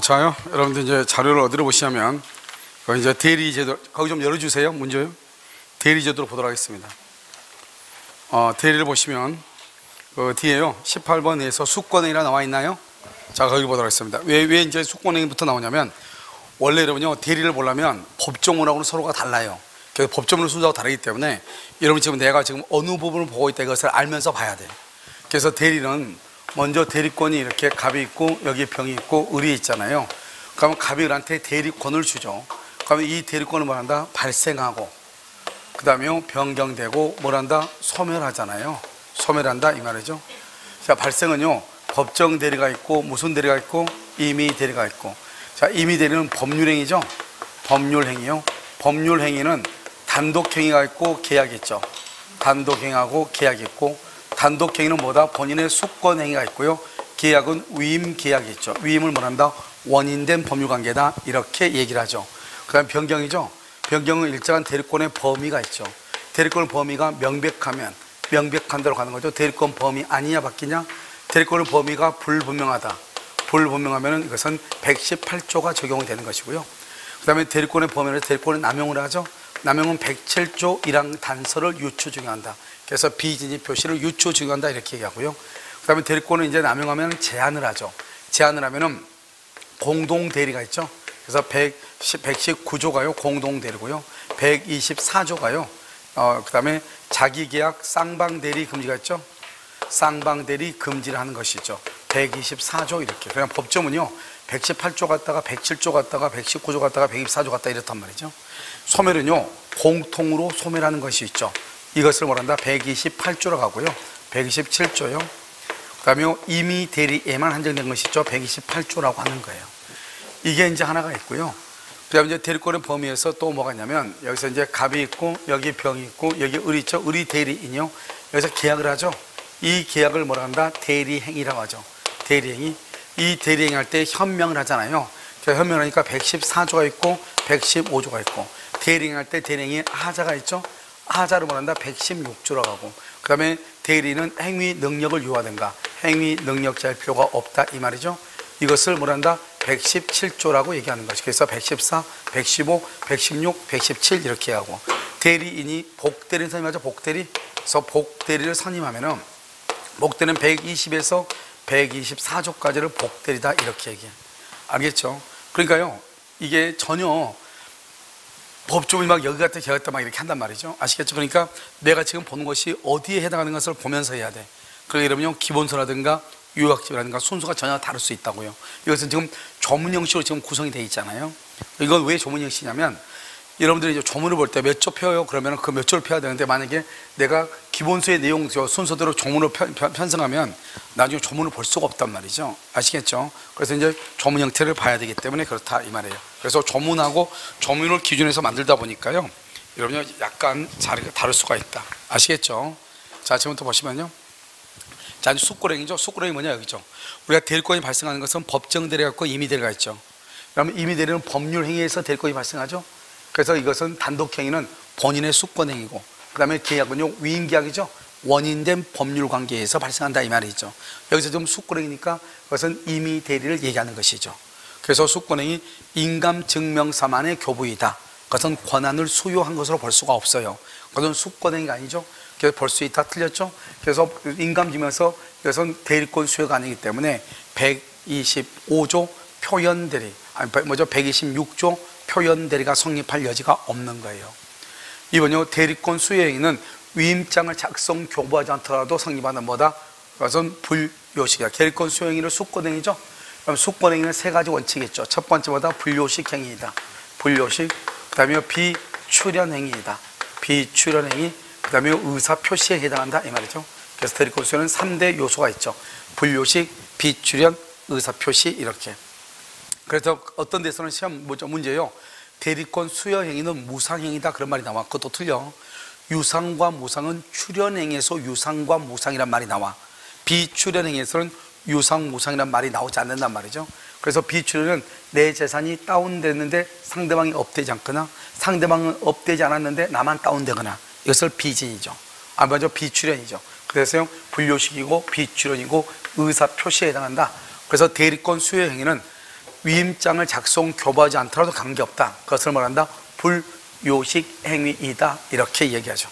자요. 여러분들 이제 자료를 어디로 보시냐면, 이제 대리제도, 거기 좀 열어주세요. 문제요. 대리제도로 보도록 하겠습니다. 대리를 보시면, 그 뒤에요. 18번에서 수권행위라 나와 있나요? 자, 거기 보도록 하겠습니다. 왜 이제 수권행위부터 나오냐면, 원래 여러분요, 대리를 보려면 법조문하고는 서로가 달라요. 그래서 법조문 순서가 다르기 때문에, 여러분 지금 내가 지금 어느 부분을 보고 있다 이것을 알면서 봐야 돼요. 그래서 대리는 먼저 대리권이 이렇게 갑이 있고 여기 병이 있고 을이 있잖아요. 그러면 갑이 을한테 대리권을 주죠. 그러면 이 대리권을 뭐한다? 발생하고 그 다음에 변경되고 뭐란다? 소멸하잖아요. 소멸한다 이 말이죠. 자, 발생은요 법정 대리가 있고 무슨 대리가 있고 임의 대리가 있고. 자, 임의 대리는 법률행위죠. 법률행위요. 법률행위는 단독행위가 있고 계약이 있죠. 단독행위하고 계약이 있고, 단독행위는 뭐다? 본인의 수권행위가 있고요. 계약은 위임계약이 있죠. 위임을 뭐란다? 원인된 법률관계다 이렇게 얘기를 하죠. 그 다음 변경이죠. 변경은 일정한 대리권의 범위가 있죠. 대리권 범위가 명백하면 명백한 대로 가는 거죠. 대리권 범위 아니냐 바뀌냐? 대리권의 범위가 불분명하다. 불분명하면 이것은 118조가 적용이 되는 것이고요. 그 다음에 대리권의 범위를 대리권을 남용을 하죠. 남용은 107조 1항 단서를 유추 적용한다. 그래서 비진입 표시를 유추 적용한다 이렇게 얘기하고요. 그 다음에 대리권을 이제 남용하면 제한을 하죠. 제한을 하면은 공동 대리가 있죠. 그래서 119조가요 공동 대리고요. 124조가요. 그 다음에 자기계약 쌍방대리 금지가 있죠. 쌍방대리 금지를 하는 것이죠. 124조 이렇게. 그냥 법조문요 118조 갔다가 107조 갔다가 119조 갔다가 124조 갔다 이렇단 말이죠. 소멸은요 공통으로 소멸하는 것이 있죠. 이것을 뭐란다? 128조라고 하고요. 127조요. 그 다음에 임의 대리에만 한정된 것이 있죠. 128조라고 하는 거예요. 이게 이제 하나가 있고요. 그 다음에 이제 대리권의 범위에서 또 뭐가 있냐면, 여기서 이제 갑이 있고, 여기 병이 있고, 여기 을이 있죠. 을이 대리인이요. 여기서 계약을 하죠. 이 계약을 뭐라 한다? 대리행위라고 하죠. 대리행위. 이 대리행위 할 때 현명을 하잖아요. 현명을 하니까 114조가 있고, 115조가 있고, 대리행위 할 때 대리행위 하자가 있죠. 하자를 뭐란다? 116조라고 하고, 그 다음에 대리는 행위 능력을 요하든가 행위 능력자일 필요가 없다 이 말이죠. 이것을 뭐란다? 117조라고 얘기하는 것이. 그래서 114, 115, 116, 117 이렇게 하고, 대리인이 복대리를 선임하죠. 복대리. 그래서 복대리를 선임하면은 복대는 120에서 124조까지를 복대리다 이렇게 얘기해요. 알겠죠? 그러니까요 이게 전혀 법조문이 막 여기 갔다 저기 갔다 막 이렇게 한단 말이죠. 아시겠죠? 그러니까 내가 지금 보는 것이 어디에 해당하는 것을 보면서 해야 돼. 그러게 이러면 기본서라든가 요약집이라든가 순서가 전혀 다를 수 있다고요. 이것은 지금 조문 형식으로 지금 구성이 되어 있잖아요. 이건 왜 조문 형식이냐면, 여러분들이 이제 조문을 볼 때 몇 조 펴요? 그러면 그 몇 조를 펴야 되는데, 만약에 내가 기본서의 내용 순서대로 조문을 편성하면 나중에 조문을 볼 수가 없단 말이죠. 아시겠죠? 그래서 이제 조문 형태를 봐야 되기 때문에 그렇다 이 말이에요. 그래서 조문하고 조문을 기준해서 만들다 보니까요, 여러분이 약간 자리가 다를 수가 있다. 아시겠죠? 자, 지금부터 보시면요. 자, 수권행위죠. 수권행위 뭐냐 여기죠. 우리가 대리권이 발생하는 것은 법정 대리가 있고 임의 대리가 있죠. 그러면 임의 대리는 법률 행위에서 대리권이 발생하죠. 그래서 이것은 단독행위는 본인의 수권행위고, 그 다음에 계약은요 위임계약이죠. 원인된 법률관계에서 발생한다 이 말이죠. 여기서 좀 수권행위니까 그것은 임의 대리를 얘기하는 것이죠. 그래서 수권행위 인감증명서만의 교부이다. 그것은 권한을 수요한 것으로 볼 수가 없어요. 그것은 수권행위가 아니죠. 그래서 볼 수 있다 틀렸죠. 그래서 인감증명서 이것은 대리권 수요가 아니기 때문에 125조 표현대리, 아니 뭐죠? 126조 표현대리가 성립할 여지가 없는 거예요. 이번요 대리권 수요행위는 위임장을 작성 교부하지 않더라도 성립하는 뭐다? 그것은 불요식이다. 대리권 수요행위를 수권행위죠. 그럼 수권행위는 세 가지 원칙이 있죠. 첫 번째 뭐다? 불요식 행위이다. 불요식. 그 다음에 비출연행위이다. 비출연행위. 그 다음에 의사표시에 해당한다 이 말이죠. 그래서 대리권 수요는 3대 요소가 있죠. 불요식, 비출연, 의사표시 이렇게. 그래서 어떤 데서는 시험 문제요, 대리권 수여 행위는 무상행위다 그런 말이 나와. 그것도 틀려. 유상과 무상은 출연행위에서 유상과 무상이란 말이 나와. 비출연행위에서는 유상, 무상이란 말이 나오지 않는단 말이죠. 그래서 비출연은 내 재산이 다운됐는데 상대방이 업되지 않거나 상대방은 업되지 않았는데 나만 다운되거나, 이것을 비진이죠. 먼저 비출연이죠. 그래서 불요식이고 비출연이고 의사표시에 해당한다. 그래서 대리권 수여 행위는 위임장을 작성 교부하지 않더라도 관계없다. 그것을 말한다? 불요식 행위이다. 이렇게 얘기하죠.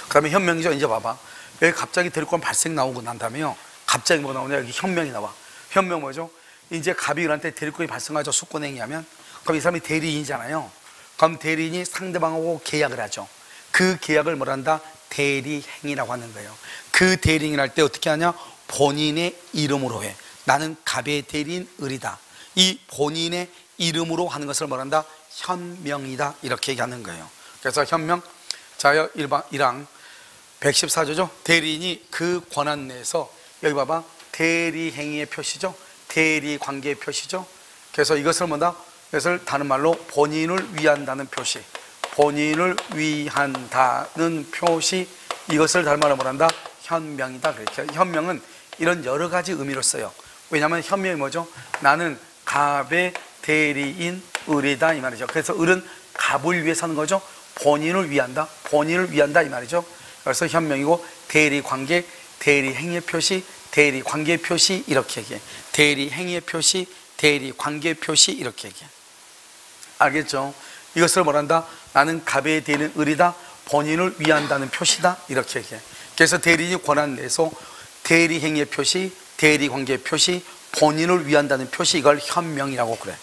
그 다음에 현명이죠. 이제 봐봐. 여기 갑자기 대리권 발생 나오고 난 다음에요. 갑자기 뭐 나오냐? 여기 현명이 나와. 현명 뭐죠? 이제 갑이한테 대리권이 발생하죠. 수권행위하면. 그럼 이 사람이 대리인이잖아요. 그럼 대리인이 상대방하고 계약을 하죠. 그 계약을 뭐란다? 대리행위라고 하는 거예요. 그 대리행위를 할 때 어떻게 하냐? 본인의 이름으로 해. 나는 갑의 대리인 을이다. 이 본인의 이름으로 하는 것을 뭐란다? 현명이다. 이렇게 얘기하는 거예요. 그래서 현명, 자 1항 114조죠. 대리인이 그 권한 내에서, 여기 봐봐, 대리행위의 표시죠. 대리관계의 표시죠. 그래서 이것을 뭐다? 이것을 다른 말로 본인을 위한다는 표시, 본인을 위한다는 표시, 이것을 다른 말로 뭐란다? 현명이다. 그렇게. 현명은 이런 여러 가지 의미를 써요. 왜냐하면 현명이 뭐죠? 나는 갑의 대리인 을이다 이 말이죠. 그래서 을은 갑을 위해서 하는 거죠. 본인을 위한다, 본인을 위한다 이 말이죠. 그래서 현명이고, 대리관계, 대리행위의 표시, 대리관계의 표시 이렇게 얘기해. 대리행위의 표시, 대리관계의 표시 이렇게 얘기해. 알겠죠? 이것을 뭐란다? 나는 갑의 대리인 을이다, 본인을 위한다는 표시다 이렇게 얘기해. 그래서 대리인이 권한 내에서 대리행위의 표시, 대리관계의 표시, 본인을 위한다는 표시, 이걸 현명이라고 그래.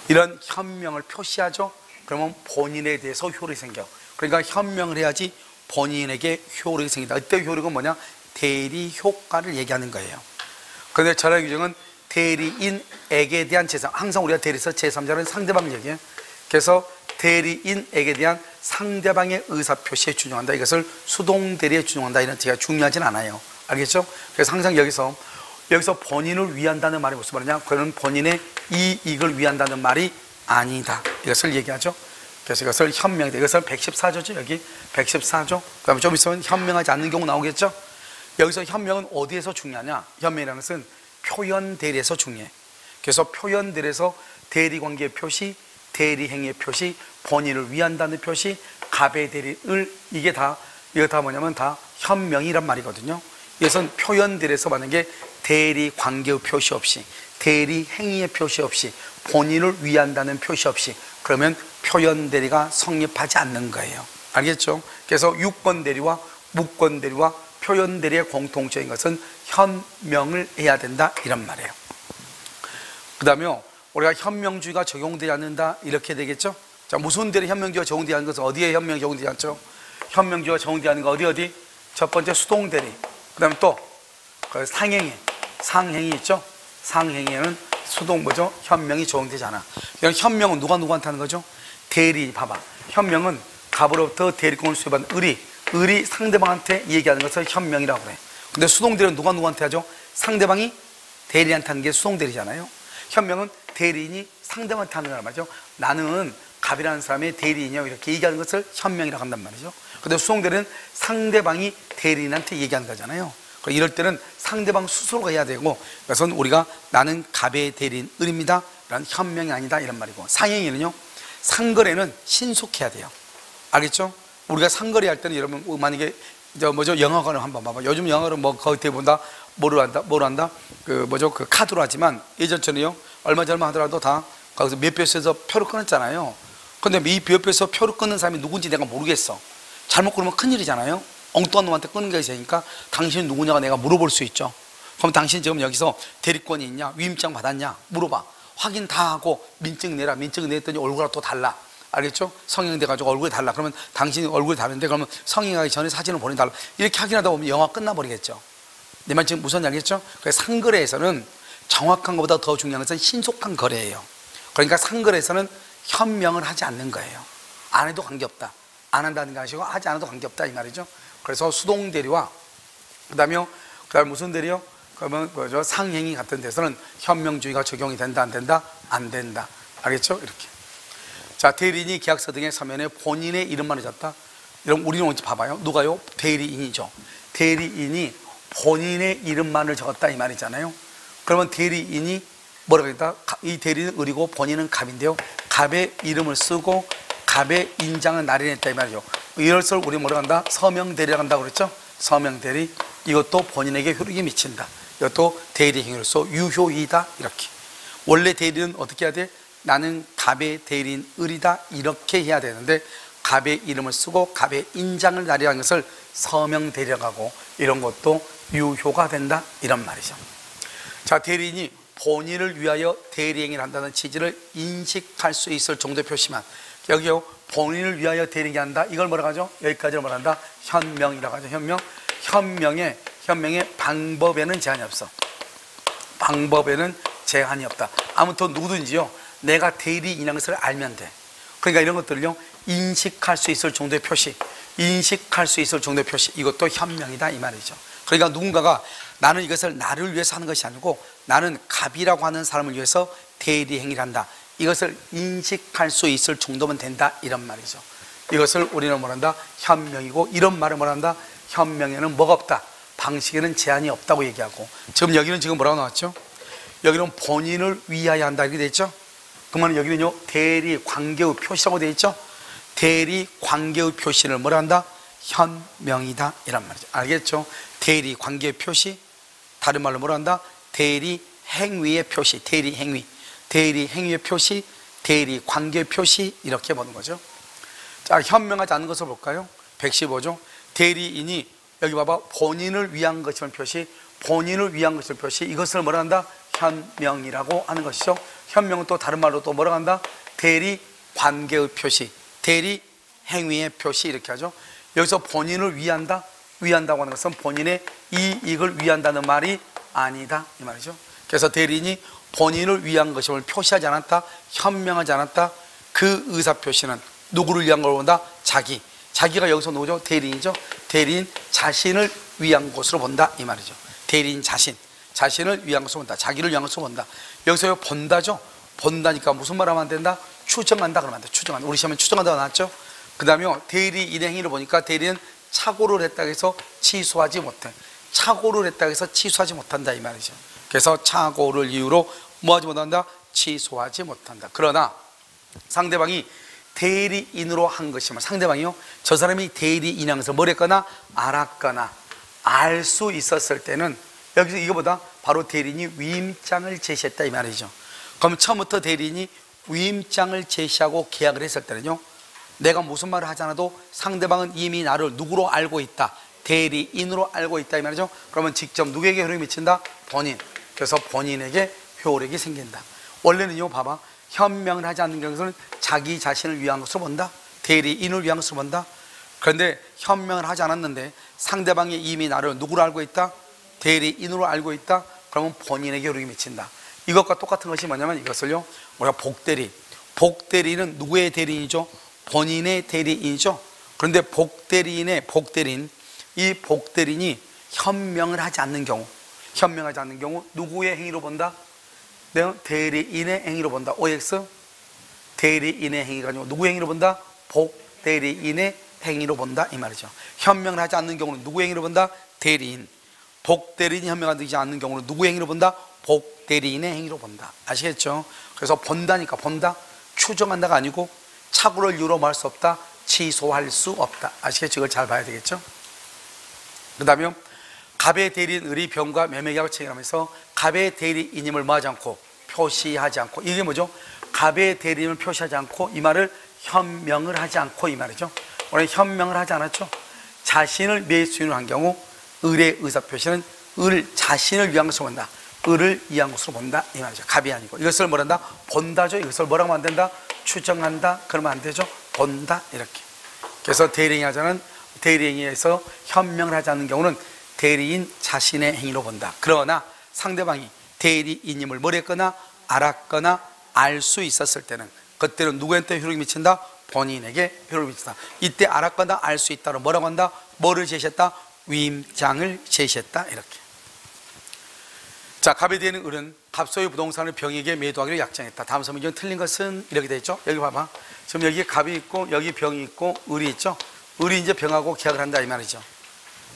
이런 현명을 표시하죠. 그러면 본인에 대해서 효력이 생겨. 그러니까 현명을 해야지 본인에게 효력이 생긴다. 이때 효력은 뭐냐? 대리 효과를 얘기하는 거예요. 그런데 전화 규정은 대리인에게 대한 제3, 항상 우리가 대리에서 제3자는 상대방을 얘기해. 그래서 대리인에게 대한 상대방의 의사표시에 준용한다. 이것을 수동대리에 준용한다. 이런 제가 중요하진 않아요. 알겠죠? 그래서 항상 여기서 본인을 위한다는 말이 무슨 말이냐? 그는 본인의 이익을 위한다는 말이 아니다. 이것을 얘기하죠. 그래서 이것을 현명이다. 이것을 114조죠. 여기 114조. 그 다음에 좀 있으면 현명하지 않는 경우 나오겠죠. 여기서 현명은 어디에서 중요하냐? 현명이라는 것은 표현대리에서 중요해. 그래서 표현대리에서 대리관계의 표시, 대리행위의 표시, 본인을 위한다는 표시, 갑의 대리을, 이거 다 뭐냐면 다 현명이란 말이거든요. 이것은 표현대리에서 만약에 대리관계의 표시 없이, 대리행위의 표시 없이, 본인을 위한다는 표시 없이, 그러면 표현대리가 성립하지 않는 거예요. 알겠죠? 그래서 유권대리와 무권대리와 표현대리의 공통적인 것은 현명을 해야 된다 이런 말이에요. 그 다음에 우리가 현명주의가 적용되지 않는다 이렇게 되겠죠? 자, 무슨 대리 현명주의가 적용되지 않는 것은 어디에 현명이 적용되지 않죠? 현명주의가 적용되지 않는 거 어디? 첫 번째 수동대리, 그 다음에 또 상행위, 상행위 있죠? 상행위에는 수동 뭐죠? 현명이 적용되지 않아. 이런 현명은 누구한테 하는 거죠? 대리. 봐봐, 현명은 갑으로부터 대리권을 수여받은 을이 상대방한테 얘기하는 것을 현명이라고 그래. 근데 수동대리는 누구한테 하죠? 상대방이 대리한테 하는 게 수동대리잖아요. 현명은 대리인이 상대방한테 하는 거란 말이죠. 나는 갑이라는 사람의 대리인이요 이렇게 얘기하는 것을 현명이라고 한단 말이죠. 근데 수동대리는 상대방이 대리인한테 얘기하는 거잖아요. 이럴 때는 상대방 스스로가 해야 되고, 그래서 우리가 나는 갑의 대리인 을입니다 라는 현명이 아니다 이런 말이고, 상행위는요, 상거래는 신속해야 돼요. 알겠죠? 우리가 상거래 할 때는 여러분 만약에 영화관을 한번 봐봐. 요즘 영화를 뭐 거의 대부분 다 뭐로 한다? 그 카드로 하지만 예전처럼요, 얼마 전만 하더라도 다 거기서 몇 표에서 표를 끊었잖아요. 근데 이 몇 표에서 표를 끊는 사람이 누군지 내가 모르겠어. 잘못 끊으면 큰일이잖아요. 엉뚱한 놈한테 끊는 게 있으니까 당신이 누구냐가 내가 물어볼 수 있죠. 그럼 당신 지금 여기서 대리권이 있냐, 위임장 받았냐 물어봐. 확인 다 하고 민증 내라. 민증 냈더니 얼굴하고 또 달라. 알겠죠? 성형돼가지고 얼굴이 달라. 그러면 당신이 얼굴이 다른데, 그러면 성형하기 전에 사진을 보내달라. 이렇게 확인하다 보면 영화 끝나버리겠죠. 내 말 지금 무슨 알겠죠? 그래서 상거래에서는 정확한 것보다 더 중요한 것은 신속한 거래예요. 그러니까 상거래에서는 현명을 하지 않는 거예요. 안 해도 관계없다. 안 한다는 게 아니고 하지 않아도 관계없다 이 말이죠. 그래서 수동대리와 그다음에 무슨 대리요? 그러면 상행위 같은 데서는 현명주의가 적용이 된다 안 된다? 안 된다. 알겠죠? 이렇게. 자, 대리인이 계약서 등의 서면에 본인의 이름만 해줬다. 이런 우리는 언제 봐봐요. 누가요? 대리인이죠. 대리인이 본인의 이름만을 적었다 이 말이잖아요. 그러면 대리인이 뭐라고 했다? 이 대리인은 을이고 본인은 갑인데요. 갑의 이름을 쓰고 갑의 인장을 날인했다 이 말이죠. 이것을 우리 뭐라고 한다? 서명대리라고 한다고 그랬죠? 서명대리. 이것도 본인에게 효력이 미친다. 이것도 대리행위로서 유효이다 이렇게. 원래 대리는 어떻게 해야 돼? 나는 갑의 대리인 을이다 이렇게 해야 되는데 갑의 이름을 쓰고 갑의 인장을 나리라는 것을 서명 대리라고 하고 이런 것도 유효가 된다 이런 말이죠. 자, 대리인이 본인을 위하여 대리행위를 한다는 취지를 인식할 수 있을 정도의 표시만, 여기요 본인을 위하여 대리행위 한다 이걸 뭐라고 하죠? 여기까지를 뭐라 한다? 현명이라고 하죠. 현명. 현명의 방법에는 제한이 없어. 방법에는 제한이 없다. 아무튼 누구든지요 내가 대리인이라는 것을 알면 돼. 그러니까 이런 것들을요 인식할 수 있을 정도의 표시, 인식할 수 있을 정도의 표시, 이것도 현명이다 이 말이죠. 그러니까 누군가가 나는 이것을 나를 위해서 하는 것이 아니고 나는 갑이라고 하는 사람을 위해서 대리행위를 한다, 이것을 인식할 수 있을 정도면 된다 이런 말이죠. 이것을 우리는 뭐란다? 현명이고, 이런 말을 뭐란다? 현명에는 뭐가 없다? 방식에는 제한이 없다고 얘기하고, 지금 여기는 지금 뭐라고 나왔죠? 여기는 본인을 위하여 한다 이렇게 돼 있죠. 그러면 여기는요 대리 관계의 표시라고 돼 있죠. 대리 관계의 표시를 뭐라 한다? 현명이다 이란 말이죠. 알겠죠? 대리 관계의 표시, 다른 말로 뭐라 한다? 대리 행위의 표시, 대리 행위, 대리 행위의 표시, 대리 관계의 표시, 이렇게 보는 거죠. 자, 현명하지 않은 것을 볼까요? 115조. 대리인이 여기 봐봐, 본인을 위한 것을 표시, 본인을 위한 것을 표시, 이것을 뭐라 한다? 현명이라고 하는 것이죠. 현명은 또 다른 말로 또 뭐라 한다? 대리 관계의 표시, 대리 행위의 표시, 이렇게 하죠. 여기서 본인을 위한다, 위한다고 하는 것은 본인의 이익을 위한다는 말이 아니다 이 말이죠. 그래서 대리인이 본인을 위한 것임을 표시하지 않았다, 현명하지 않았다. 그 의사 표시는 누구를 위한 걸 본다? 자기가 여기서 누구죠? 대리인이죠. 대리인 자신을 위한 것으로 본다 이 말이죠. 대리인 자신을 위한 것으로 본다, 자기를 위한 것으로 본다. 여기서 본다죠. 본다니까 무슨 말 하면 안 된다? 추정한다 그러면 안 돼. 추정한다. 우리 시험에 추정한다가 나왔죠. 그 다음에 대리인의 행위를 보니까 대리는 착오를 했다고 해서 취소하지 못해. 착오를 했다고 해서 취소하지 못한다 이 말이죠. 그래서 착오를 이유로 뭐하지 못한다? 취소하지 못한다. 그러나 상대방이 대리인으로 한 것이면, 상대방이요 저 사람이 대리인이라는 것을 뭘 했거나 알았거나 알 수 있었을 때는, 여기서 이거보다 바로 대리인이 위임장을 제시했다 이 말이죠. 그럼 처음부터 대리인이 위임장을 제시하고 계약을 했을 때는요, 내가 무슨 말을 하지 않아도 상대방은 이미 나를 누구로 알고 있다, 대리인으로 알고 있다 이 말이죠. 그러면 직접 누구에게 효력이 미친다? 본인. 그래서 본인에게 효력이 생긴다. 원래는요 봐봐, 현명을 하지 않는 경우는 자기 자신을 위한 것으로 본다, 대리인을 위한 것으로 본다. 그런데 현명을 하지 않았는데 상대방이 이미 나를 누구로 알고 있다? 대리인으로 알고 있다. 그러면 본인에게 효력이 미친다. 이것과 똑같은 것이 뭐냐면 이것을요 우리가 복대리는 누구의 대리인이죠? 본인의 대리인이죠. 그런데 복대리인, 이 복대리인이 현명을 하지 않는 경우, 누구의 행위로 본다? 내가 대리인의 행위로 본다. OX 대리인의 행위가 아니고 누구의 행위로 본다? 복대리인의 행위로 본다 이 말이죠. 현명을 하지 않는 경우는 누구의 행위로 본다? 대리인. 복대리인이 현명하지 않는 경우는 누구의 행위로 본다? 복대리인의 행위로 본다. 아시겠죠? 그래서 본다니까, 본다, 추정한다가 아니고 착오를 이유로 말 수 없다, 취소할 수 없다. 아시겠죠? 이걸 잘 봐야 되겠죠? 그 다음에 갑의 대리인 을이 병과 매매계약을 체결하면서 갑의 대리인임을 뭐하지 않고, 표시하지 않고, 이게 뭐죠? 갑의 대리인을 표시하지 않고, 이 말을 현명을 하지 않고 이 말이죠. 오늘 현명을 하지 않았죠. 자신을 매수인으로 한 경우 을의 의사표시는 을 자신을 위한 것으로 본다, 을을 위한 것으로 본다 이 말이죠. 갑이 아니고. 이것을 뭐란다? 본다죠. 이것을 뭐라고 하면 안 된다? 추정한다 그러면 안 되죠. 본다 이렇게. 그래서 대리행위에서 현명을 하지 않는 경우는 대리인 자신의 행위로 본다. 그러나 상대방이 대리인임을 뭘 했거나 알았거나 알 수 있었을 때는 그때는 누구한테 효력이 미친다? 본인에게 효력이 미친다. 이때 알았거나 알 수 있다로 뭐라고 한다? 뭐를 제시했다? 위임장을 제시했다 이렇게. 자, 갑에 대한 을은 갑소유 부동산을 병에게 매도하기로 약정했다. 다음 서문제는 틀린 것은 이렇게 되어 있죠. 여기 봐봐, 지금 여기 갑이 있고 여기 병이 있고 을이 있죠. 을이 이제 병하고 계약을 한다 이 말이죠.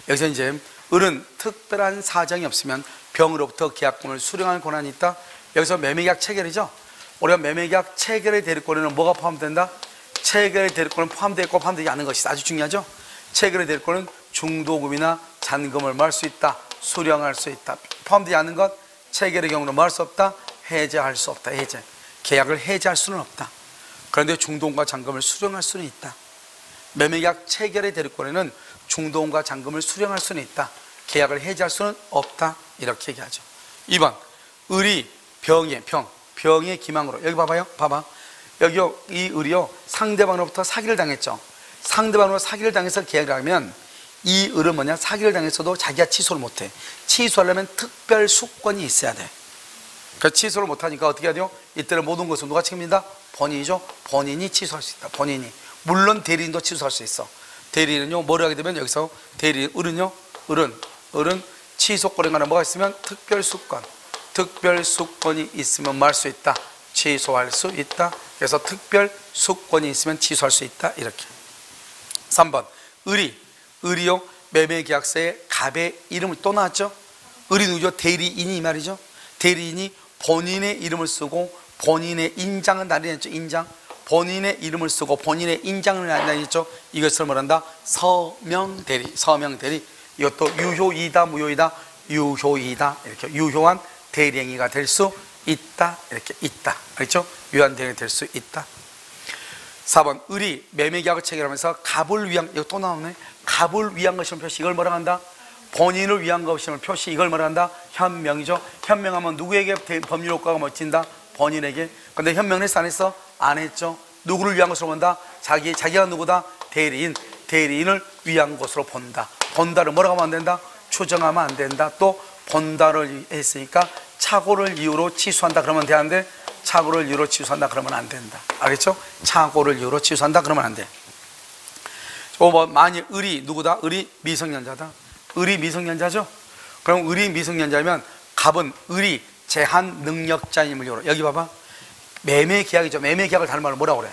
여기서 이제 을은 특별한 사정이 없으면 병으로부터 계약금을 수령할 권한이 있다. 여기서 매매계약 체결이죠. 우리가 매매계약 체결의 대리권에는 뭐가 포함된다? 체결의 대리권은 포함되어 있고 포함되지 않은 것이 아주 중요하죠. 체결의 대리권은 중도금이나 잔금을 뭐 할 수 있다, 수령할 수 있다. 포함되지 않은 것, 체결의 경우는 뭐 할 수 없다? 해제할 수 없다. 해제. 계약을 해제할 수는 없다. 그런데 중도금과 잔금을 수령할 수는 있다. 매매계약 체결의 대리권에는 중도금과 잔금을 수령할 수는 있다. 계약을 해제할 수는 없다. 이렇게 얘기하죠. 2번 을이 병의 기망으로, 여기 봐봐요. 봐봐. 여기요, 이 을이요 상대방으로부터 사기를 당했죠. 상대방으로 사기를 당해서 계약을 하면 이 을은 뭐냐, 사기를 당했어도 자기가 취소를 못해. 취소하려면 특별 수권이 있어야 돼. 그러니까 취소를 못하니까 어떻게 해야 돼요? 이때는 모든 것은 누가 책임진다? 본인이죠. 본인이 취소할 수 있다. 본인이. 물론 대리인도 취소할 수 있어. 대리인은요 뭐를 하게 되면, 여기서 대리인 을은요, 을은 취소권에 관한 뭐가 있으면 특별수권이 있으면 뭐 할 수 있다? 취소할 수 있다. 그래서 특별수권이 있으면 취소할 수 있다. 이렇게. 3번 을이요 매매계약서에 갑의 이름을 또 나왔죠. 을이 누구죠? 대리인이 말이죠. 대리인이 본인의 이름을 쓰고 본인의 인장은 날리냈죠. 인장. 본인의 이름을 쓰고 본인의 인장을 날리냈죠. 이것을 뭐란다? 서명대리. 서명대리. 이것도 유효이다 무효이다? 유효이다. 이렇게 유효한 대리행위가 될 수 있다. 이렇게 있다. 알겠죠? 유효한 대리행위가 될 수 있다. 4번 을이 매매계약을 체결하면서 갑을 위한, 이거 또 나오네. 갑을 위한 것임을 표시. 이걸 뭐라 한다? 본인을 위한 것임을 표시. 이걸 뭐라 한다? 현명이죠. 현명하면 누구에게 법률 효과가 멋진다? 본인에게. 근데 현명을 했어 안 했어? 안 했죠. 누구를 위한 것으로 본다? 자기가 누구다? 대리인을 위한 것으로 본다. 본다를 뭐라고 하면 안 된다? 추정하면 안 된다. 또 본다를 했으니까 착오를 이유로 취소한다 그러면 되는데, 착오를 이유로 취소한다 그러면 안 된다. 알겠죠? 착오를 이유로 취소한다 그러면 안 돼. 만일 을이 누구다? 을이 미성년자다. 을이 미성년자죠? 그럼 을이 미성년자면 갑은 을이 제한 능력자임을 이유로, 여기 봐봐. 매매계약이죠. 매매계약을 다른 말로 뭐라고 그래?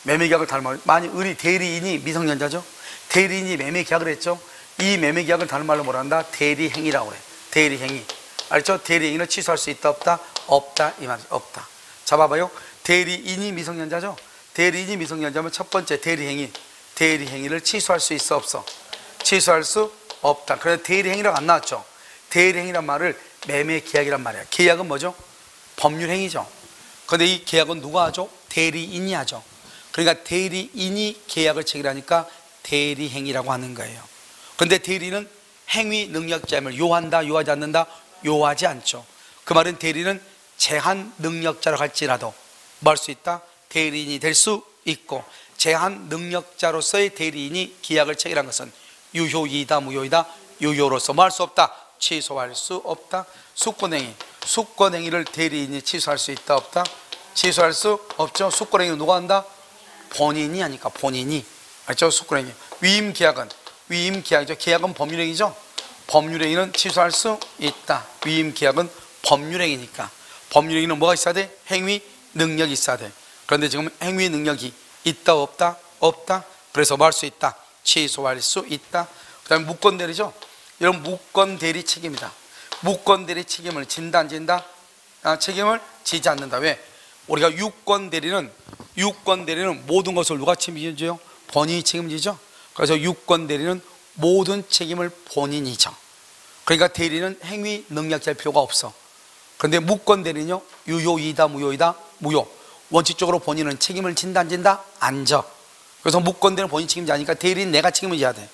매매계약을 다른 말로, 만일 을이 대리인이 미성년자죠? 대리인이 매매계약을 했죠? 이 매매계약을 다른 말로 뭐라 한다? 대리행위라고 그래. 대리행위. 알죠? 대리행위를 취소할 수 있다 없다? 없다 이 말이죠. 없다. 자 봐봐요. 대리인이 미성년자죠? 대리인이 미성년자면 첫 번째 대리행위를 취소할 수 있어 없어? 취소할 수 없다. 그래서 대리행위라고 안 나왔죠. 대리행위란 말을 매매계약이란 말이야. 계약은 뭐죠? 법률행위죠. 그런데 이 계약은 누가 하죠? 대리인이 하죠. 그러니까 대리인이 계약을 체결하니까 대리행위라고 하는 거예요. 그런데 대리인은 행위 능력자임을 요한다, 요하지 않는다? 요하지 않죠. 그 말은 대리는 제한 능력자라고 할지라도 뭐 할 수 있다? 대리인이 될 수 있고, 제한 능력자로서의 대리인이 계약을 체결한 것은 유효이다 무효이다? 유효로서 뭐 할 수 없다? 취소할 수 없다. 수권행위를 대리인이 취소할 수 있다 없다? 취소할 수 없죠. 수권행위는 누가 한다? 본인이 하니까. 본인이. 알죠? 수권행위. 위임계약이죠. 계약은 법률행위죠. 법률행위는 취소할 수 있다. 위임계약은 법률행위니까. 법률행위는 뭐가 있어야 돼? 행위 능력이 있어야 돼. 그런데 지금 행위 능력이 있다 없다? 없다. 그래서 뭐 할 수 있다? 취소할 수 있다. 그 다음에 무권대리죠. 이런 무권대리 책임이다. 무권대리 책임을 진다 안 진다? 책임을 지지 않는다. 왜? 우리가 유권대리는 모든 것을 누가 책임지죠? 본인이 책임지죠. 그래서 유권대리는 모든 책임을 본인이죠. 그러니까 대리는 행위 능력자일 필요가 없어. 그런데 무권대리는요, 유효이다 무효이다? 무효. 원칙적으로 본인은 책임을 진다 안 진다? 안 져. 그래서 무권대리는 본인 책임지 않으니까 대리는 내가 책임을 져야 돼.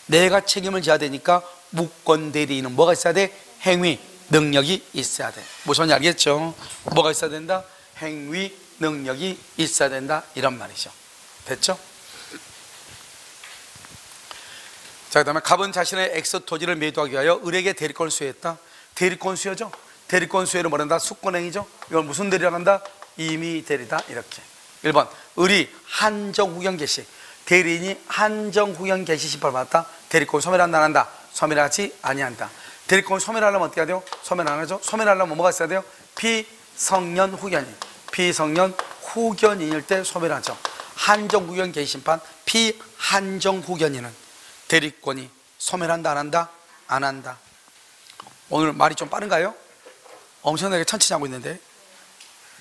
내가 책임을 져야 되니까 무권대리인은 뭐가 있어야 돼? 행위 능력이 있어야 돼. 무슨 말인지 알겠죠? 뭐가 있어야 된다? 행위 능력이 있어야 된다. 이런 말이죠. 됐죠? 자, 그 다음에 갑은 자신의 X 토지를 매도하기 위하여 을에게 대리권을 수여했다. 대리권 수여죠. 대리권 수여를 뭐란다? 수권행위죠. 이걸 무슨 대리라고 한다? 임의대리다. 이렇게. 1번 을이 한정후견 개시. 대리인이 한정후견 개시 심판을 받았다. 대리권 소멸한다 안 한다? 소멸하지 아니한다. 대리권 소멸하려면 어떻게 해야 돼요? 소멸 안 하죠. 소멸하려면 뭐가 있어야 돼요? 피성년 후견인. 피성년 후견인일 때 소멸하죠. 한정후견 개시 심판, 피한정후견인은 대리권이 소멸한다 안 한다? 안 한다. 오늘 말이 좀 빠른가요? 엄청나게 천천히 하고 있는데.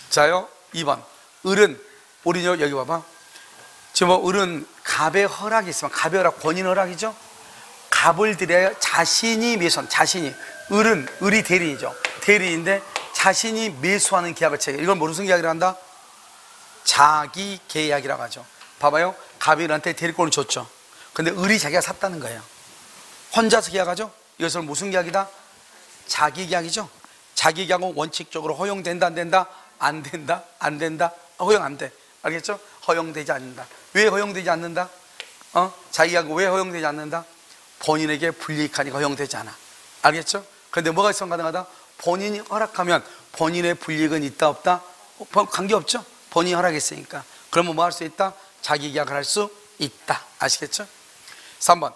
자요, 2번 을은, 우리요 여기 봐봐. 지금 을은 갑의 허락이 있으면, 갑의 허락, 권인 허락이죠. 갑을 드려야 자신이 매선, 자신이. 을이 대리인이죠. 대리인데 자신이 매수하는 계약을 체결. 이걸 무슨 계약이라 한다? 자기 계약이라고 하죠. 봐봐요. 갑이 을한테 대리권을 줬죠. 근데 을이 자기가 샀다는 거예요. 혼자서 계약하죠. 이것을 무슨 계약이다? 자기 계약이죠. 자기 계약은 원칙적으로 허용된다 안 된다? 안 된다 안 된다? 허용 안 돼. 알겠죠? 허용되지 않는다. 왜 허용되지 않는다? 자기 계약은 왜 허용되지 않는다? 본인에게 불이익하니까 허용되지 않아. 알겠죠? 그런데 뭐가 있으면 가능하다? 본인이 허락하면 본인의 불이익은 있다 없다? 관계없죠. 본인이 허락했으니까. 그러면 뭐 할 수 있다? 자기 계약을 할 수 있다. 아시겠죠? 3번,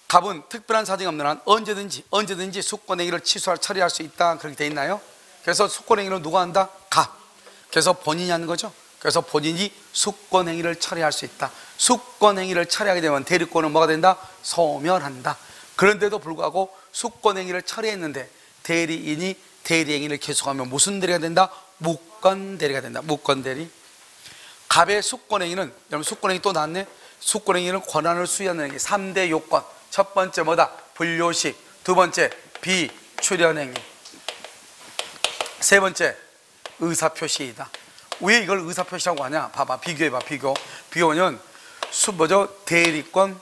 갑은 특별한 사정이 없는 한 언제든지 숙권행위를 처리할 수 있다. 그렇게 돼 있나요? 그래서 숙권행위를 누가 한다? 갑. 그래서 본인이 하는 거죠. 그래서 본인이 숙권행위를 처리할 수 있다. 숙권행위를 처리하게 되면 대리권은 뭐가 된다? 소멸한다. 그런데도 불구하고 숙권행위를 처리했는데 대리인이 대리행위를 계속하면 무슨 대리가 된다? 무권대리가 된다. 무권대리. 갑의 숙권행위는, 여러분 숙권행위 또 나왔네. 숙권행위는 권한을 수여하는 행위. 3대 요건. 첫 번째 뭐다? 불요식. 두 번째 비출연행위. 세 번째 의사표시이다. 왜 이걸 의사표시라고 하냐? 봐봐, 비교해봐. 비교는 대리권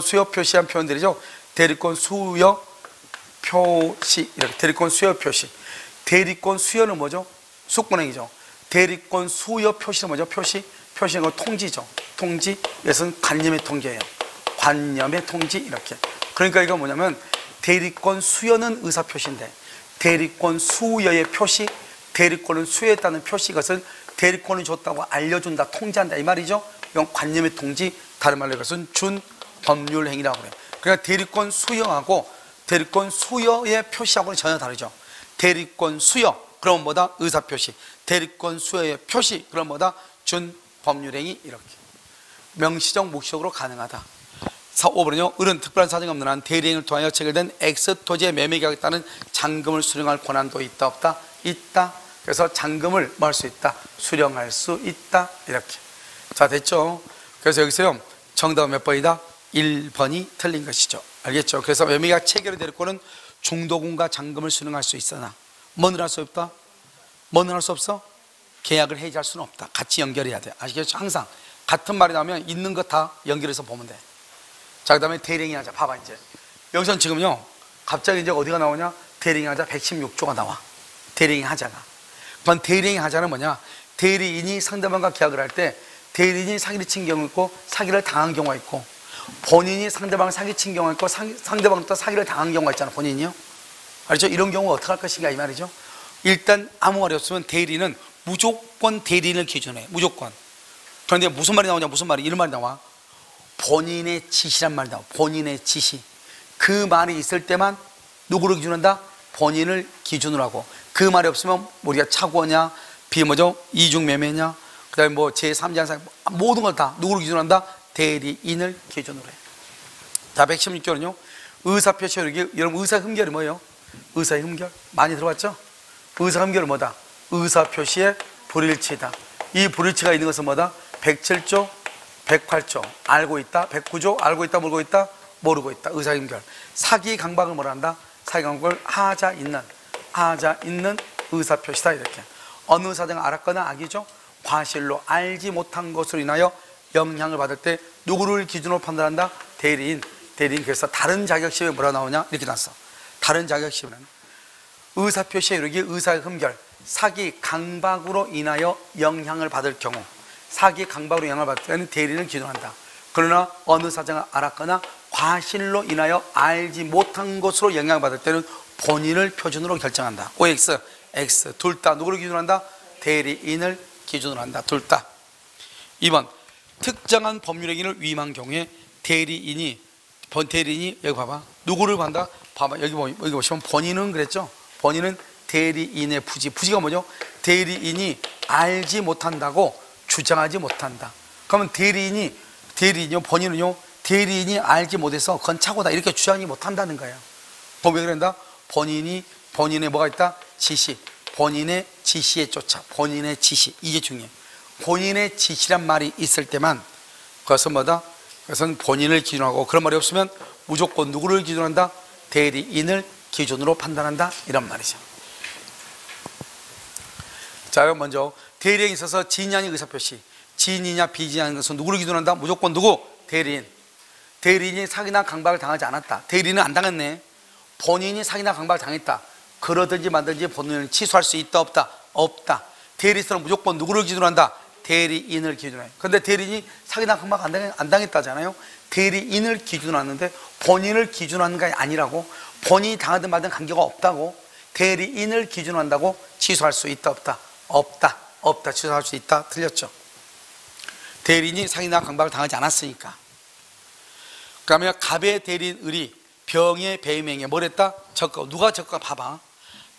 수여 표시한 표현들이죠. 대리권 수여 표시, 이렇게 대리권 수여 표시. 대리권 수여는 뭐죠? 숙권행위죠. 대리권 수여 표시는 뭐죠? 표시는 통지죠. 통지, 이것은 관념의 통지예요. 관념의 통지, 이렇게. 그러니까 이거 뭐냐면 대리권 수여는 의사표시인데 대리권 수여의 표시, 대리권을 수여했다는 표시, 이것은 대리권을 줬다고 알려준다, 통지한다 이 말이죠. 이건 관념의 통지, 다른 말로 이것은 준법률행위라고 그래요. 그러니까 대리권 수여하고 대리권 수여의 표시하고는 전혀 다르죠. 대리권 수여, 그럼 뭐다? 의사표시. 대리권 수여의 표시, 그럼 뭐다? 준법률행위. 이렇게 명시적 묵시적으로 가능하다. 5번은요, 을은 특별한 사정이 없는 한 대리행위를 통하여 체결된 X토지의 매매계약에 따른 잔금을 수령할 권한도 있다 없다? 있다. 그래서 잔금을 뭐 할 수 있다? 수령할 수 있다. 이렇게. 자, 됐죠? 그래서 여기서요, 정답은 몇 번이다? 1번이 틀린 것이죠. 알겠죠? 그래서 매매계약 체결의 대리권은 중도금과 잔금을 수령할 수 있으나 뭐는 할 수 없다? 뭐는 할 수 없어? 계약을 해지할 수는 없다. 같이 연결해야 돼. 아시겠죠? 항상 같은 말이 나오면 있는 것 다 연결해서 보면 돼. 자, 그 다음에 대리행위 하자. 봐봐, 이제. 여기서는 지금요, 갑자기 이제 어디가 나오냐? 대리행위 하자 116조가 나와. 대리행위 하자가. 그럼 대리행위 하자는 뭐냐? 대리인이 상대방과 계약을 할 때 대리인이 사기를 친 경우 있고 사기를 당한 경우가 있고 본인이 상대방을 사기친 경우가 있고 상대방도 사기를 당한 경우가 있잖아, 본인이요. 알죠? 이런 경우가 어떻게 할 것인가 이 말이죠. 일단 아무 말이 없으면 대리인은 무조건 대리인을 기준해. 무조건. 그런데 무슨 말이 나오냐? 무슨 말이? 이런 말이 나와. 본인의 지시란 말이 나와. 본인의 지시. 그 말이 있을 때만 누구를 기준한다? 본인을 기준으로 하고, 그 말이 없으면 우리가 차고냐, 비뭐죠? 이중매매냐, 그 다음에 뭐 제3자상, 모든 걸 다 누구를 기준한다? 대리인을 기준으로 해. 자, 116조는요, 의사표시. 여러분 의사흠결이 뭐예요? 의사흠결 많이 들어봤죠? 의사흠결은 뭐다? 의사표시의 불일치다. 이 불일치가 있는 것은 뭐다? 107조 108조 알고 있다. 109조 알고 있다, 모르고 있다, 모르고 있다. 의사임결. 사기 강박을 뭐라 한다? 사기 강박을 하자 있는 의사표시다. 이렇게. 어느 사정을 알았거나 악이죠. 과실로 알지 못한 것으로 인하여 영향을 받을 때 누구를 기준으로 판단한다? 대리인. 그래서 다른 자격시험에 뭐라 나오냐? 이렇게 나왔어. 다른 자격시험은 의사표시의 이르기 의사흠결, 사기 강박으로 인하여 영향을 받을 경우, 사기 강박으로 영향을 받을 때는 대리인을 기준한다. 그러나 어느 사정을 알았거나 과실로 인하여 알지 못한 것으로 영향을 받을 때는 본인을 표준으로 결정한다. OX, X 둘 다 누구를 기준한다? 대리인을 기준으로 한다. 둘 다. 2번, 특정한 법률행위를 위임한 경우에 대리인이 여기 봐봐, 누구를 한다? 봐봐, 여기 보시면 본인은 그랬죠? 본인은 대리인의 부지가 뭐죠? 대리인이 알지 못한다고 주장하지 못한다. 그러면 대리인이요, 본인은요, 대리인이 알지 못해서 그건 착오다 이렇게 주장이 못한다는 거예요. 왜 그런다? 본인의 뭐가 있다? 지시. 본인의 지시에 쫓아. 본인의 지시. 이게 중요해. 본인의 지시란 말이 있을 때만 그것은 뭐다? 그것은 본인을 기준하고, 그런 말이 없으면 무조건 누구를 기준으로 한다? 대리인을 기준으로 판단한다, 이런 말이죠. 자, 그럼 먼저 대리인에 있어서 지인이 아닌 의사표시, 지인이냐 비지인이냐는 것은 누구를 기준으로 한다? 무조건 누구? 대리인. 대리인이 사기나 강박을 당하지 않았다. 대리인은 안 당했네. 본인이 사기나 강박을 당했다. 그러든지 말든지 본인을 취소할 수 있다, 없다? 없다. 대리인은 무조건 누구를 기준으로 한다? 대리인을 기준으로 해요. 그런데 대리인이 사기나 강박 안 당했다잖아요. 대리인을 기준으로 하는데 본인을 기준으로 하는 게 아니라고, 본인이 당하든 말든 관계가 없다고, 대리인을 기준으로 한다고 취소할 수 있다, 없다? 없다. 없다. 취소할 수 있다. 틀렸죠. 대리인이 사기나 강박을 당하지 않았으니까. 그러면 갑의 대리인 을이 병의 배임행위에 뭘 했다? 적극. 누가 적극? 봐봐.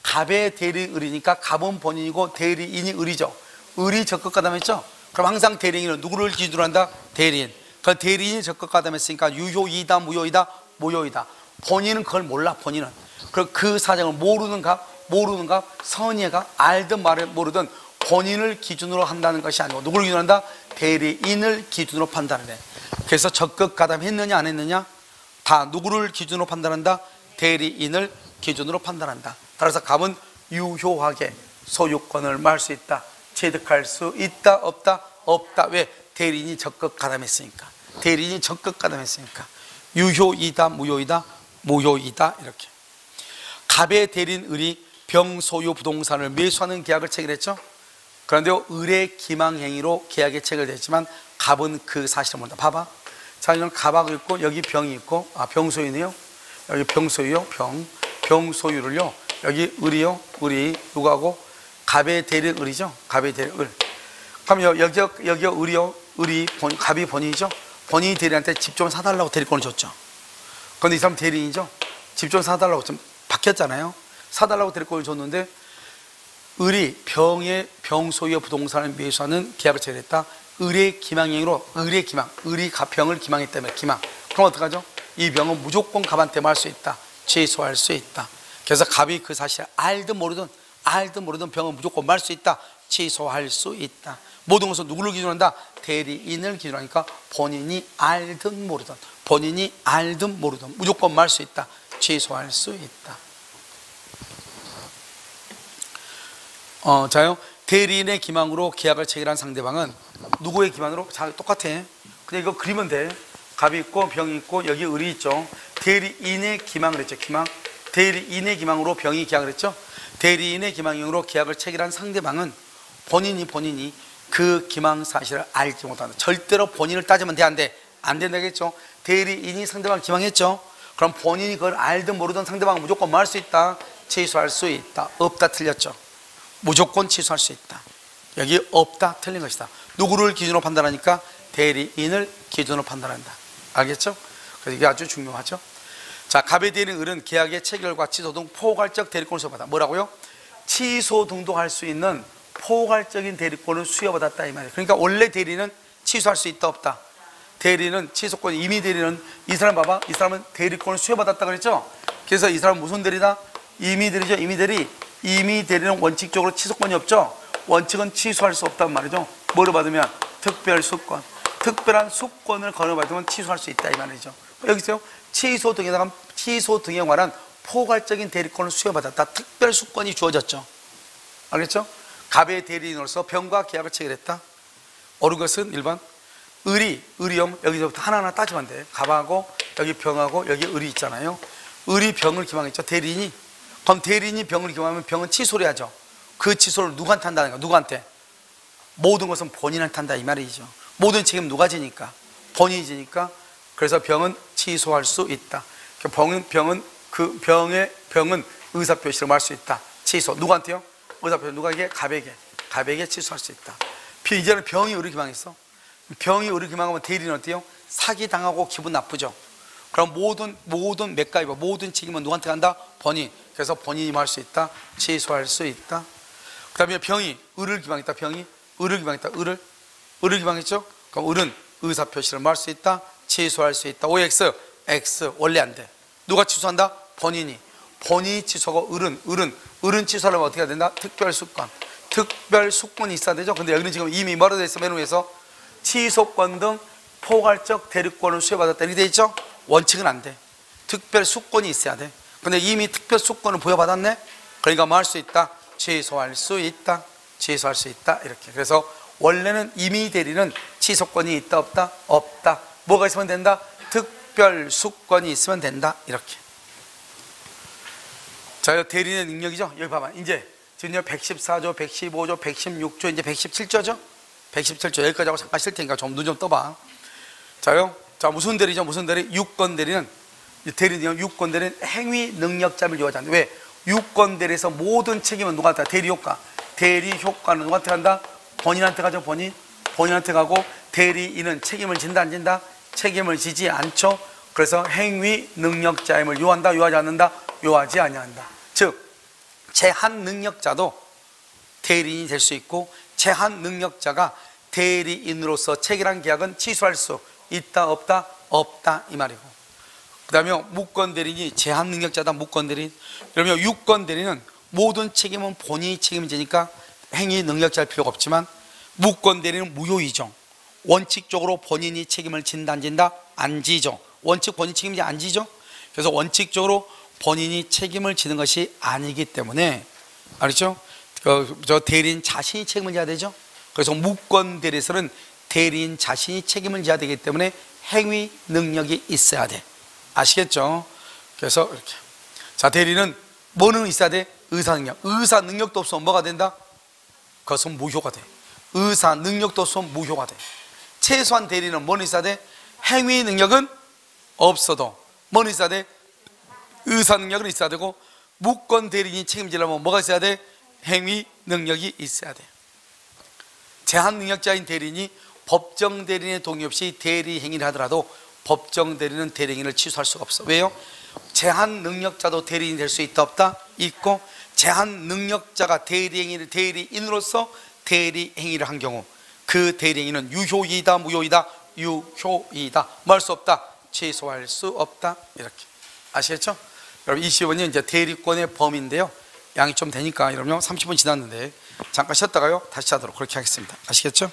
갑의 대리인 을이니까 갑은 본인이고 대리인이 을이죠. 을이 적극 가담했죠. 그럼 항상 대리인은 누구를 기준으로 한다? 대리인. 그 대리인이 적극 가담했으니까 유효이다, 무효이다? 무효이다. 본인은 그걸 몰라. 본인은 그 사정을 모르는 갑, 선의의 갑, 알든 말을 모르든 본인을 기준으로 한다는 것이 아니고 누구를 기준으로 한다? 대리인을 기준으로 판단을 해. 그래서 적극 가담했느냐 안 했느냐? 다 누구를 기준으로 판단한다? 대리인을 기준으로 판단한다. 따라서 갑은 유효하게 소유권을 말할 수 있다, 취득할 수 있다, 없다? 없다. 왜? 대리인이 적극 가담했으니까. 대리인이 적극 가담했으니까. 유효이다, 무효이다? 무효이다. 이렇게. 갑의 대리인 을이 병 소유 부동산을 매수하는 계약을 체결했죠. 그런데 을의 기망행위로 계약에 체결됐지만 갑은 그 사실을 모른다. 봐봐. 자, 이건 갑하고 있고 여기 병이 있고, 병소유네요. 여기 병소유요. 병 소유를요. 여기 을이요. 을이 누구하고? 갑의 대리인 을이죠. 갑의 대리인 을. 그럼 여기 을이요. 갑이 본인이죠. 본인이 대리인한테 집 좀 사달라고 대리권을 줬죠. 그런데 이 사람 대리인이죠. 집 좀 사달라고, 좀 바뀌었잖아요. 사달라고 대리권을 줬는데 을이 병 소유의 부동산을 매수하는 계약을 체결했다. 을의 기망행위로, 을이 병을 기망했다며. 기망. 그럼 어떡하죠? 이 병은 무조건 갑한테 말할 수 있다, 취소할 수 있다. 그래서 갑이 그 사실을 알든 모르든 병은 무조건 말할 수 있다, 취소할 수 있다. 모든 것은 누구를 기준으로 한다? 대리인을 기준으로 하니까 본인이 알든 모르든 무조건 말할 수 있다, 취소할 수 있다. 자요. 대리인의 기망으로 계약을 체결한 상대방은 누구의 기망으로? 자, 똑같아. 그냥 이거 그리면 돼. 갑이 있고 병이 있고 여기 을이 있죠. 대리인의 기망을 했죠. 기망. 대리인의 기망으로 병이 계약을 했죠. 대리인의 기망으로 계약을 체결한 상대방은 본인이 그 기망 사실을 알지 못한다. 절대로 본인을 따지면 돼, 안 돼? 안 된다겠죠. 대리인이 상대방을 기망했죠. 그럼 본인이 그걸 알든 모르든 상대방은 무조건 뭐 할 수 있다? 취소할 수 있다. 없다. 틀렸죠. 무조건 취소할 수 있다. 여기 없다. 틀린 것이다. 누구를 기준으로 판단하니까? 대리인을 기준으로 판단한다. 알겠죠? 그래서 이게 아주 중요하죠. 자, 갑의 대리인 을은 계약의 체결과 취소 등 포괄적 대리권을 수여받았다. 뭐라고요? 취소 등도 할 수 있는 포괄적인 대리권을 수여받았다, 이 말이에요. 그러니까 원래 대리인은 취소할 수 있다, 없다? 대리인은 취소권, 임의 대리는 이 사람 봐봐. 이 사람은 대리권을 수여받았다 그랬죠? 그래서 이 사람은 무슨 대리다? 임의 대리죠. 임의 대리. 임의 대리는 원칙적으로 취소권이 없죠. 원칙은 취소할 수 없단 말이죠. 뭐를 받으면? 특별 수권. 특별한 수권을 거래받으면 취소할 수 있다, 이 말이죠. 여기 있어요. 취소 등에 관한 포괄적인 대리권을 수여받았다. 특별 수권이 주어졌죠. 알겠죠? 갑의 대리인으로서 병과 계약을 체결했다. 옳은 것은 1번. 을이요. 여기서부터 하나하나 따지면 돼. 갑하고 여기 병하고 여기 을이 있잖아요. 을이 병을 기망했죠. 대리인이. 그럼 대리인이 병을 기망하면 병은 취소를 하죠. 그 취소를 누구한테 한다는 거야? 누구한테? 모든 것은 본인한테 한다, 이 말이죠. 모든 책임 누가 지니까? 본인이 지니까. 그래서 병은 취소할 수 있다. 병은 의사표시를 말할 수 있다. 취소. 누구한테요? 의사표시. 누가에게? 갑에게 취소할 수 있다. 이제는 병이 을을 기망했어. 병이 을을 기망하면 대리인은 어때요? 사기당하고 기분 나쁘죠. 그럼 모든 맥가이버, 모든 책임은 누구한테 간다? 본인. 그래서 본인이 말할 수 있다, 취소할 수 있다. 그 다음에 병이 을을 기망했다. 병이 을을 기망했다. 을을 기망했죠? 그럼 을은 의사표시를 말할 수 있다, 취소할 수 있다. OX, X 원래 안 돼. 누가 취소한다? 본인이 취소하고 을은 취소하려면 어떻게 해야 된다? 특별수권. 특별수권이 있어야 되죠. 근데 여기는 지금 이미 뭐라고 돼 있어? 맨 위에서 취소권 등 포괄적 대리권을 수여받았다 이렇게 돼 있죠. 원칙은 안 돼. 특별 수권이 있어야 돼. 근데 이미 특별 수권을 부여받았네. 그러니까 뭐 할 수 있다? 취소할 수 있다. 취소할 수 있다. 이렇게. 그래서 원래는 임의 대리는 취소권이 있다 없다? 없다. 뭐가 있으면 된다? 특별 수권이 있으면 된다. 이렇게. 자, 대리인의 능력이죠. 여기 봐봐. 이제 지금 114조, 115조, 116조, 이제 117조죠. 117조 여기까지 하고 잠깐 쉴 테니까 좀 눈 좀 떠봐. 자요. 자, 무슨 대리죠? 무슨 대리? 유권 대리는 유권 대리는 행위 능력자를 요하지. 왜? 유권 대리에서 모든 책임은 누구한테? 대리 효과. 대리 효과는 누구한테 간다? 본인한테 가죠. 본인한테 가고, 대리인은 책임을 진다 안 진다? 책임을 지지 않죠. 그래서 행위 능력자임을 요한다, 요하지 않는다? 요하지 아니한다. 즉 제한 능력자도 대리인이 될 수 있고, 제한 능력자가 대리인으로서 체결한 계약은 취소할 수 있다 없다? 없다 이 말이고, 그 다음에 무권 대리인이 제한 능력자다. 무권 대리인. 그러면 유권 대리인은 모든 책임은 본인이 책임지니까 행위 능력자일 필요가 없지만, 무권 대리인은 무효이죠. 원칙적으로 본인이 책임을 진다 안 진다? 안 지죠. 원칙 본인 책임지 안 지죠. 그래서 원칙적으로 본인이 책임을 지는 것이 아니기 때문에, 알겠죠? 저 대리인 자신이 책임을 져야 되죠. 그래서 무권 대리에서는 대리인 자신이 책임을 져야 되기 때문에 행위 능력이 있어야 돼. 아시겠죠? 그래서 이렇게. 자, 대리는 뭐는 있어야 돼? 의사 능력. 의사 능력도 없으면 뭐가 된다? 그것은 무효가 돼. 의사 능력도 없으면 무효가 돼. 최소한 대리는 뭐는 있어야 돼? 행위 능력은 없어도 뭐는 있어야 돼? 의사 능력은 있어야 되고, 무권 대리인이 책임지려면 뭐가 있어야 돼? 행위 능력이 있어야 돼. 제한 능력자인 대리인이 법정 대리인의 동의 없이 대리 행위를 하더라도 법정 대리인은 대리 행위를 취소할 수가 없어. 왜요? 제한 능력자도 대리인이 될 수 있다 없다? 있고, 제한 능력자가 대리인으로서 대리 행위를 한 경우 그 대리 행위는 유효이다 무효이다? 유효이다. 뭐 할 수 없다? 취소할 수 없다. 이렇게. 아시겠죠? 여러분 25번이 이제 대리권의 범위인데요, 양이 좀 되니까, 여러분 30분 지났는데 잠깐 쉬었다가요 다시 하도록 그렇게 하겠습니다. 아시겠죠?